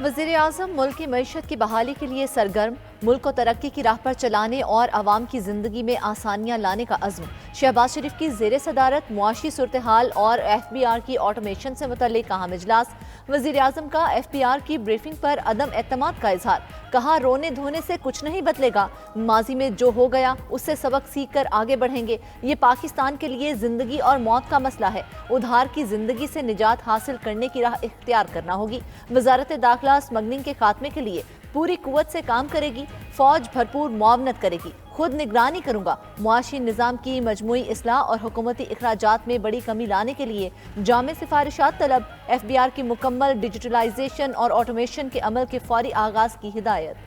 वज़ीर आज़म मुल्क की मईशत की बहाली के लिए सरगर्म, मुल्क को तरक्की की राह पर चलाने और आवाम की जिंदगी में आसानियां लाने का अज़्म। शहबाज शरीफ की ज़ेर सदारत मुआशी सूरत हाल और FBR की ऑटोमेशन से मुतल्लिक अहम इजलास। वज़ीर आज़म का FBR की ब्रीफिंग पर अदम एतमाद का इजहार। कहा, रोने धोने से कुछ नहीं बदलेगा, माजी में जो हो गया उससे सबक सीख कर आगे बढ़ेंगे। ये पाकिस्तान के लिए जिंदगी और मौत का मसला है, उधार की जिंदगी से निजात हासिल करने की राह इख्तियार करना होगी। वजारत दाखिला स्मगलिंग के खात्मे के लिए पूरी कुव्वत से काम करेगी, फौज भरपूर मुआवनत करेगी, खुद निगरानी करूंगा। मुआशी निज़ाम की मजमूई इस्लाह और हुकूमती इखराजात में बड़ी कमी लाने के लिए जामे सिफारिशात तलब। FBR की मुकम्मल डिजिटलाइजेशन और ऑटोमेशन के अमल के फौरी आगाज की हिदायत।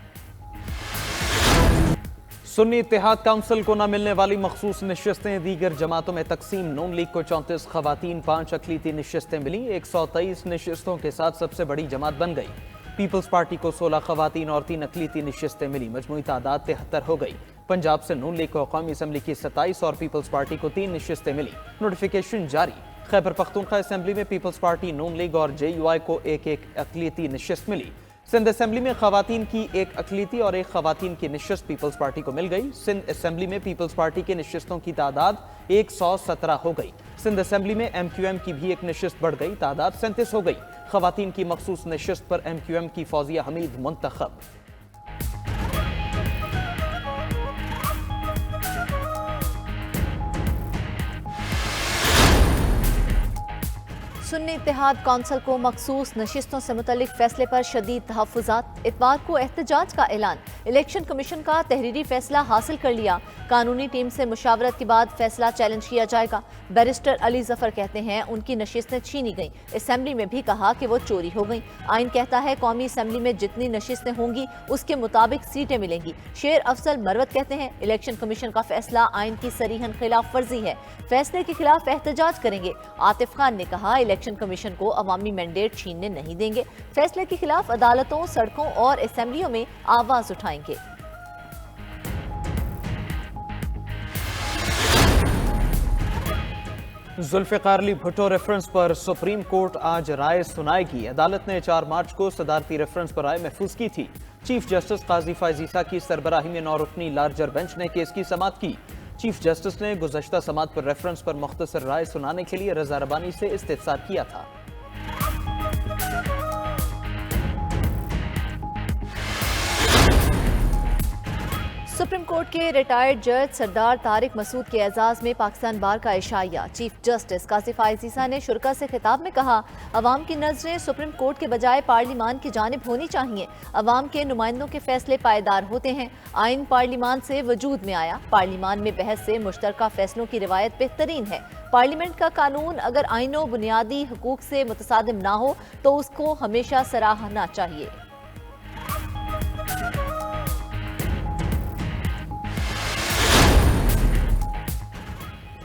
सुन्नी इत्तेहाद काउंसिल को न मिलने वाली मखसूस नशिस्तें, दीगर जमातों में तकसीम। नून लीग को 34 खवातीन, 5 अकलीती नशिस्तें मिली। 123 नशिस्तों के साथ सबसे बड़ी जमात बन गई। पीपल्स पार्टी को 16 खवातीन और 3 अकलीती नशिस्तें मिली। मजमूई तादाद 73 हो गई। पंजाब से नून लीग को कौमी असम्बली की 27 और पीपल्स पार्टी को 3 नशिस्तें मिली। नोटिफिकेशन जारी। खैबर पख्तूनख्वा असम्बली में पीपल्स पार्टी, नून लीग और JUI को एक अकलीती नशिस्त मिली। सिंध असम्बली में खवातीन की 1 अकलीती और 1 खवातीन की नशिस्त पीपल्स पार्टी को मिल गई। सिंध असम्बली में पीपल्स पार्टी के नशिस्तों की तादाद 117 हो गई। सिंध असम्बली में MQM की भी 1 नशिस्त बढ़ गई, तादाद 37 हो गई। खवातीन की मखसूस नशिस्त पर MQM की फौजिया हमीद मुंतखब। सुन्नी इत्तेहाद कौंसिल को मखसूस नशिस्तों से मुतल्लिक फैसले पर शदीद तहफ़्फ़ुज़ात। इतवार को एहतजाज का ऐलान। इलेक्शन कमीशन का तहरीरी फैसला हासिल कर लिया। कानूनी टीम से मुशावरत के बाद फैसला चैलेंज किया जाएगा। बैरिस्टर अली जफर कहते हैं उनकी नशिस्तें छीनी गईं। असम्बली में भी कहा कि वो चोरी हो गईं। आइन कहता है कौमी असम्बली में जितनी नशिस्तें होंगी उसके मुताबिक सीटें मिलेंगी। शेर अफजल मरवत कहते हैं इलेक्शन कमीशन का फैसला आइन की सरीहन खिलाफ वर्जी है, फैसले के खिलाफ एहतजाज करेंगे। आतिफ खान ने कहा इलेक्शन कमीशन को अवामी मैंडेट छीनने नहीं देंगे, फैसले के खिलाफ अदालतों, सड़कों और असेंबलियों में आवाज उठाएंगे। जुल्फ़िकार अली भुट्टो रेफरेंस पर सुप्रीम कोर्ट आज राय सुनाएगी। अदालत ने 4 मार्च को सदारती रेफरेंस पर राय महफूज की थी। चीफ जस्टिस काजी फैज़ ईसा की सरबराही में 9 रुकनी लार्जर बेंच ने केस की समाअत की। चीफ जस्टिस ने गुज़श्ता समाअत पर रेफरेंस पर मुख्तसर राय सुनाने के लिए रज़ा रबानी से इस्तिफ़सार किया था। सुप्रीम कोर्ट के रिटायर्ड जज सरदार तारिक मसूद के एजाज में पाकिस्तान बार का इशाया। चीफ जस्टिस काजी फैज़ ईसा ने शुरका से खिताब में कहा अवाम की नजरें सुप्रीम कोर्ट के बजाय पार्लिमान की जानिब होनी चाहिए। अवाम के नुमाइंदों के फैसले पायदार होते हैं। आइन पार्लिमान से वजूद में आया। पार्लिमान में बहस से मुश्तरका फैसलों की रिवायत बेहतरीन है। पार्लियामेंट का कानून अगर आइनों बुनियादी हुकूक से मुतसादिम ना हो तो उसको हमेशा सराहना चाहिए।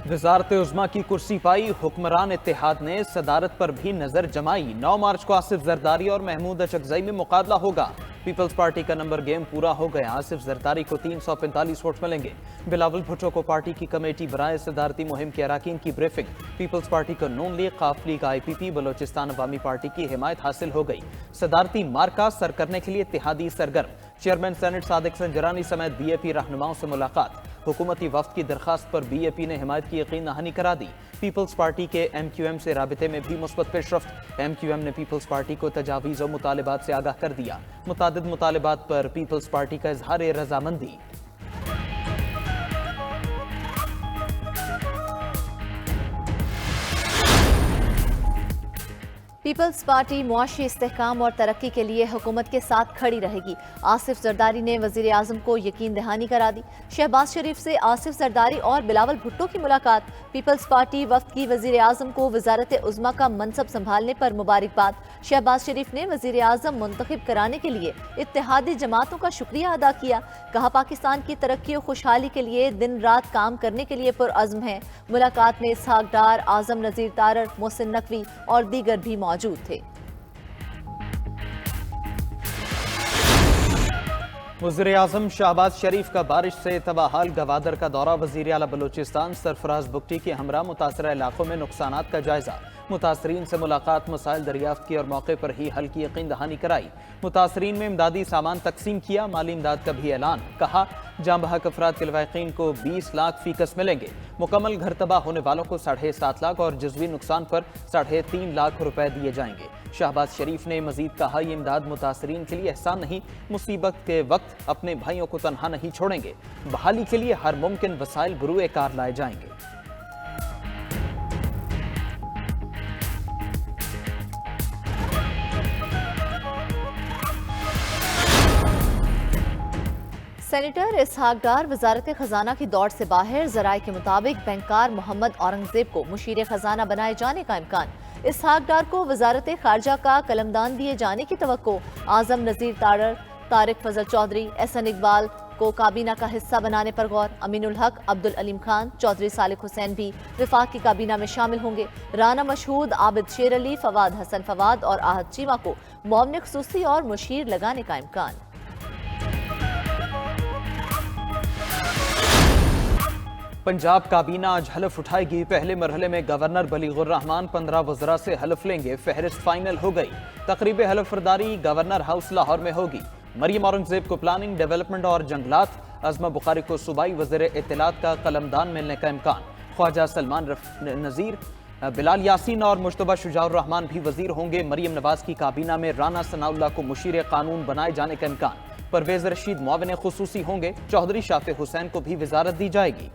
वज़ारत उज़्मा की कुर्सी पाई। हुक्मरान इत्तेहाद ने सदारत पर भी नजर जमाई। 9 मार्च को आसिफ जरदारी और महमूद अचकज़ई में मुकाबला होगा। पीपल्स पार्टी का नंबर गेम पूरा हो गया। आसिफ जरदारी को 345 वोट मिलेंगे। बिलावल भुट्टो को पार्टी की कमेटी बराए सदारती मुहिम के अराकीन की ब्रीफिंग। पीपल्स पार्टी को नून लीग, काफ लीग, IPP, बलोचिस्तान अवामी पार्टी की हिमायत हासिल हो गई। सदारती मार्का सर करने के लिए इत्तेहादी सरगर्म। चेयरमैन सेनेट सादिक संजरानी समेत BAP रहनुमाओं से मुलाकात। हुकूमती वफ्द की दरखास्त पर BAP ने हिमायत की यकीन दहानी करा दी। पीपल्स पार्टी के MQM से राबिते में भी मुस्बत पेशरफ्त। MQM ने पीपल्स पार्टी को तजावीज़ और मुतालिबात से आगाह कर दिया। मुतादिद मुतालिबात पर पीपल्स पार्टी का इजहार रजामंदी। पीपल्स पार्टी मुआशी इस्तेहकाम और तरक्की के लिए हुकूमत के साथ खड़ी रहेगी। आसिफ जरदारी ने वज़ीर आज़म को यकीन दहानी करा दी। शहबाज शरीफ से आसिफ जरदारी और बिलावल भुट्टो की मुलाकात। पीपल्स पार्टी वफ्द की वज़ीर आज़म को वज़ारत उज़्मा का मनसब संभालने पर मुबारकबाद। शहबाज शरीफ ने वज़ीर आज़म मुंतखब कराने के लिए इत्तेहादी जमातों का शुक्रिया अदा किया। कहा पाकिस्तान की तरक्की और खुशहाली के लिए दिन रात काम करने के लिए पुरअज़्म है। मुलाकात में इसहाक डार, आज़म नज़ीर तारर, मोहसिन नकवी और दीगर भी मौजूद थे। वज़ीर-ए-आज़म शहबाज शरीफ का बारिश से तबाहाल गवादर का दौरा। वज़ीर आला बलूचिस्तान सरफराज बुगटी के हमरा मुतासरा इलाकों में नुकसानात का जायजा। मुतासरीन से मुलाकात, मसाइल दरियाफ्त की और मौके पर ही हल की यकीन दहानी कराई। मुतासरीन में इमदादी सामान तकसीम किया। माली इमदाद का भी ऐलान। कहा जाम बहक अफराद के लवाहिकीन को 20 लाख फीकस मिलेंगे। मुकम्मल घर तबाह होने वालों को 7.5 लाख और जज़वी नुकसान पर 3.5 लाख रुपए दिए जाएंगे। शहबाज शरीफ ने मजीद कहा ये इमदाद मुतासरीन के लिए एहसान नहीं, मुसीबत के वक्त अपने भाइयों को तनहा नहीं छोड़ेंगे। बहाली के लिए हर मुमकिन वसाइल बरूए कार लाए जाएंगे। सेनेटर इसहाक डार वजारत खजाना की दौड़ से बाहर। जराये के मुताबिक बैंकार मोहम्मद औरंगजेब को मुशीर खजाना बनाए जाने का इम्कान। इसहाक डार को वजारत खारजा का कलमदान दिए जाने की तवक्को। आजम नजीर तारर, तारिक फजल चौधरी, एहसन इकबाल को काबीना का हिस्सा बनाने पर गौर। अमीनुल हक, अब्दुल अलीम खान, चौधरी सालिक हुसैन भी विफाक की काबीना में शामिल होंगे। राना मशहूद, आबिद शेर अली, फवाद हसन फवाद और आहद चीमा को मुआविन खुसूसी और मुशीर लगाने का इम्कान। पंजाब काबीना आज हलफ उठाएगी। पहले मरहले में गवर्नर बलीगुर रहमान 15 वज़रा से हलफ लेंगे। फहरिस्त फाइनल हो गई। तकरीब हलफबरदारी गवर्नर हाउस लाहौर में होगी। मरियम औरंगजेब को प्लानिंग, डेवलपमेंट और जंगलात, अज़मा बुखारी को सूबाई वज़ीर इत्तलात का कलमदान मिलने का इम्कान। ख्वाजा सलमान नज़ीर, बिलाल यासीन और मुश्तबा शुजाउर रहमान भी वजीर होंगे। मरियम नवाज की काबीना में राना सनाउल्लाह को मुशीर कानून बनाए जाने का इम्कान। परवेज रशीद मुआविन खुसूसी होंगे। चौधरी शाफे हुसैन को भी वजारत दी जाएगी।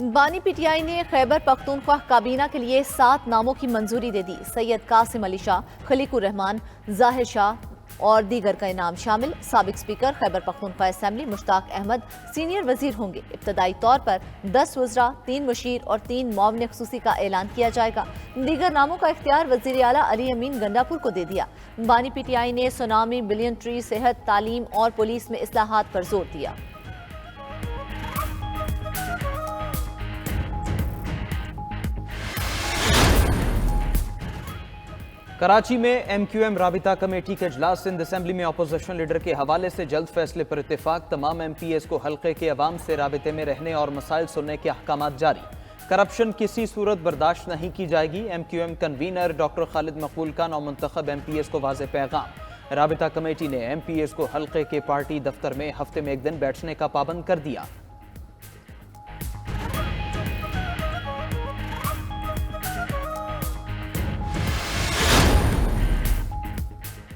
बानी पीटीआई ने खैबर पख्तूनख्वा काबीना के लिए 7 नामों की मंजूरी दे दी। सैयद कासिम अली शाह, खलीकुर रहमान, जाहिर शाह और दीगर का इनाम शामिल। साबिक speaker Khyber Pakhtunkhwa assembly Mushtaq Ahmad senior वजीर होंगे। इब्तदाई तौर पर 10 वज़रा, 3 मुशीर और 3 मुआविन खुसूसी का ऐलान किया जाएगा। दीगर नामों का इख्तियार वज़ीर आला अली अमीन गंडापुर को दे दिया। बानी पीटीआई ने सुनामी, बिलियन ट्री, सेहत, तालीम और पुलिस में इस्लाहात पर जोर दिया। कराची में MQM राबिता कमेटी के इजलास। सिंध असेंबली में अपोजिशन लीडर के हवाले से जल्द फैसले पर इत्तेफाक। तमाम MPs को हल्के के अवाम से राबिते में रहने और मसाइल सुनने के अहकामात जारी। करप्शन किसी सूरत बर्दाश्त नहीं की जाएगी। MQM कन्वीनर डॉक्टर खालिद मकबूल खान और मुंतखब MPs को वाज़ेह पैगाम। राबिता कमेटी ने MPs को हल्के के पार्टी दफ्तर में हफ्ते में 1 दिन बैठने का पाबंद कर दिया।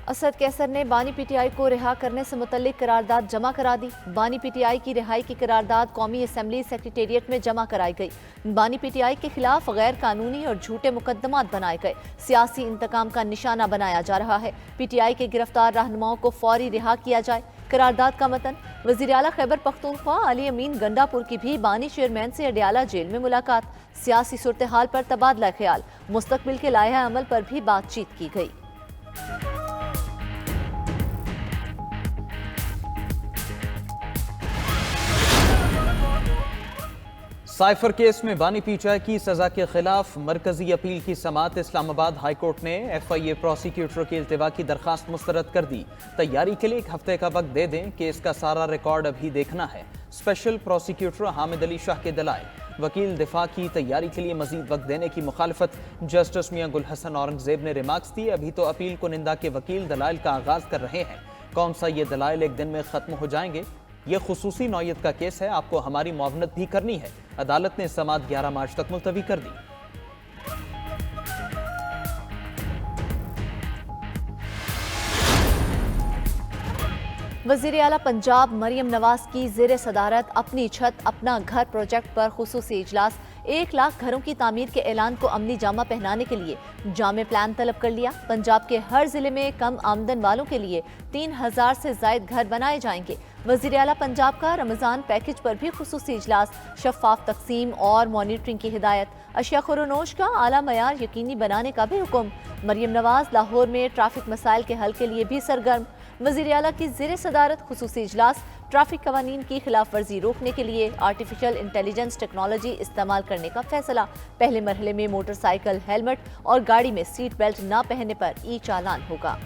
असद कैसर ने बानी पीटीआई को रिहा करने से मुतल्लिक करारदाद जमा करा दी। बानी पीटीआई की रिहाई की करारदाद कौमी असेंबली सेक्रेटेरिएट में जमा कराई गई। बानी पीटीआई के खिलाफ गैर कानूनी और झूठे मुकदमात बनाए गए। सियासी इंतकाम का निशाना बनाया जा रहा है। पीटीआई के गिरफ्तार रहनुमाओं को फौरी रिहा किया जाए। करारदाद का मतन। वज़ीर आला खैबर पख्तूनख्वा अली अमीन गंडापुर की भी बानी चेयरमैन से अडियाला जेल में मुलाकात। सियासी सूरत हाल पर तबादला ख्याल। मुस्तकबिल के लाया अमल पर भी बातचीत की गई। साइफर केस में बानी पीटीआई की सजा के खिलाफ मरकजी अपील की समाअत। इस्लामाबाद हाई कोर्ट ने FIA प्रोसिक्यूटर की इल्तिवा की दरखास्त मुस्तरद कर दी। तैयारी के लिए 1 हफ्ते का वक्त दे दें, केस का सारा रिकॉर्ड अभी देखना है। स्पेशल प्रोसिक्यूटर हामिद अली शाह के दलाइल। वकील दिफा की तैयारी के लिए मजीद वक्त देने की मुखालफत। जस्टिस मियां गुल हसन औरंगजेब ने रिमार्क्स दिए, अभी तो अपील कुनिंदा के वकील दलाइल का आगाज कर रहे हैं। कौन सा ये दलाइल 1 दिन में खत्म हो जाएंगे? ये खुसूसी नौयत का केस है, आपको हमारी मुआवनत भी करनी है। अदालत ने समाअत 11 मार्च तक मुलतवी कर दी। वज़ीर आला पंजाब मरियम नवाज की ज़ेर सदारत अपनी छत अपना घर प्रोजेक्ट पर खुसूसी इजलास। 1 लाख घरों की तामीर के ऐलान को अमली जामा पहनाने के लिए जामे प्लान तलब कर लिया। पंजाब के हर जिले में कम आमदन वालों के लिए 3000 से जायद घर बनाए जाएंगे। वज़ीर आला पंजाब का रमज़ान पैकेज पर भी खुसूसी इजलास। शफाफ तकसीम और मॉनिटरिंग की हिदायत। अशिया खुरोनोश का आला मयार यकीनी बनाने का भी हुक्म। मरियम नवाज लाहौर में ट्रैफिक मसाइल के हल के लिए भी सरगर्म। वज़ीर आला की ज़ेर सदारत खुसूसी इजलास। ट्रैफिक कवानीन की खिलाफ वर्जी रोकने के लिए आर्टिफिशियल इंटेलिजेंस टेक्नोलॉजी इस्तेमाल करने का फैसला। पहले मरहले में मोटरसाइकिल हेलमेट और गाड़ी में सीट बेल्ट न पहनने पर ई चालान होगा।